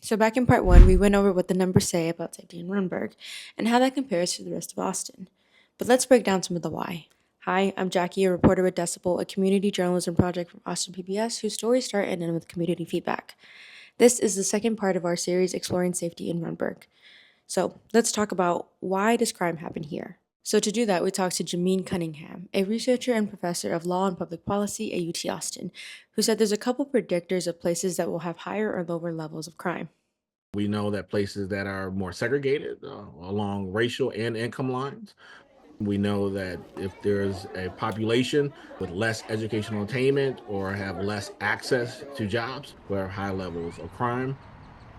So back in part one, we went over what the numbers say about safety in Rundberg and how that compares to the rest of Austin. But let's break down some of the why. Hi, I'm Jackie, a reporter with Decibel, a community journalism project from Austin PBS, whose stories start and end with community feedback. This is the second part of our series exploring safety in Rundberg. So let's talk about why does crime happen here. So to do that, we talked to Jamein Cunningham, a researcher and professor of law and public policy at UT Austin, who said there's a couple predictors of places that will have higher or lower levels of crime. We know that places that are more segregated along racial and income lines. We know that if there's a population with less educational attainment or have less access to jobs, we have high levels of crime.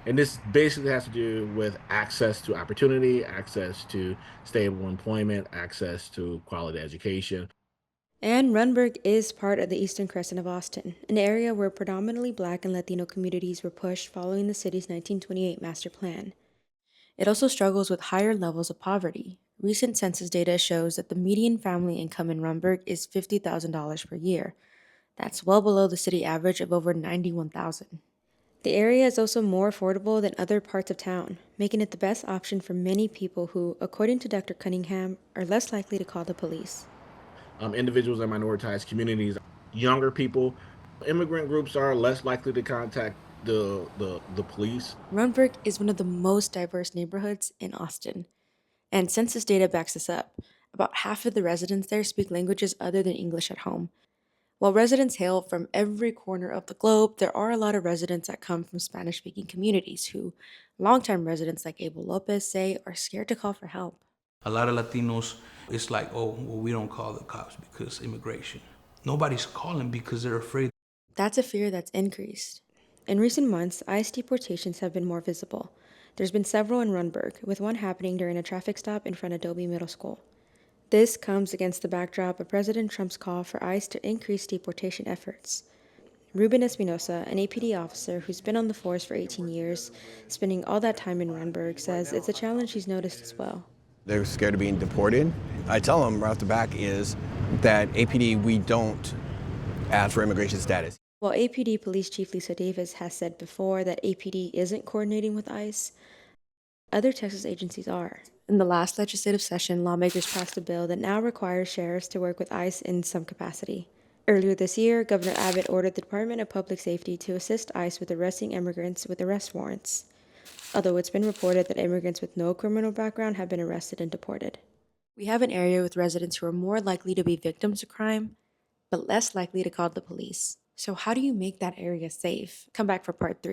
And this basically has to do with access to opportunity, access to stable employment, access to quality education. And Rundberg is part of the Eastern Crescent of Austin, an area where predominantly Black and Latino communities were pushed following the city's 1928 master plan. It also struggles with higher levels of poverty. Recent census data shows that the median family income in Rundberg is $50,000 per year. That's well below the city average of over $91,000. The area is also more affordable than other parts of town, making it the best option for many people who, according to Dr. Cunningham, are less likely to call the police. Individuals in minoritized communities, younger people, immigrant groups are less likely to contact the police. Rundberg is one of the most diverse neighborhoods in Austin, and census data backs this up. About half of the residents there speak languages other than English at home. While residents hail from every corner of the globe, there are a lot of residents that come from Spanish speaking communities who, longtime residents like Abel Lopez say, are scared to call for help. A lot of Latinos, it's like, oh, well, we don't call the cops because immigration. Nobody's calling because they're afraid. That's a fear that's increased. In recent months, ICE deportations have been more visible. There's been several in Rundberg, with one happening during a traffic stop in front of Dobie Middle School. This comes against the backdrop of President Trump's call for ICE to increase deportation efforts. Ruben Espinosa, an APD officer who's been on the force for 18 years, spending all that time in Rundberg, says it's a challenge he's noticed as well. They're scared of being deported. I tell them right off the back is that APD, we don't ask for immigration status. While APD Police Chief Lisa Davis has said before that APD isn't coordinating with ICE, other Texas agencies are. In the last legislative session, lawmakers passed a bill that now requires sheriffs to work with ICE in some capacity. Earlier this year, Governor Abbott ordered the Department of Public Safety to assist ICE with arresting immigrants with arrest warrants, although it's been reported that immigrants with no criminal background have been arrested and deported. We have an area with residents who are more likely to be victims of crime, but less likely to call the police. So how do you make that area safe? Come back for part 3.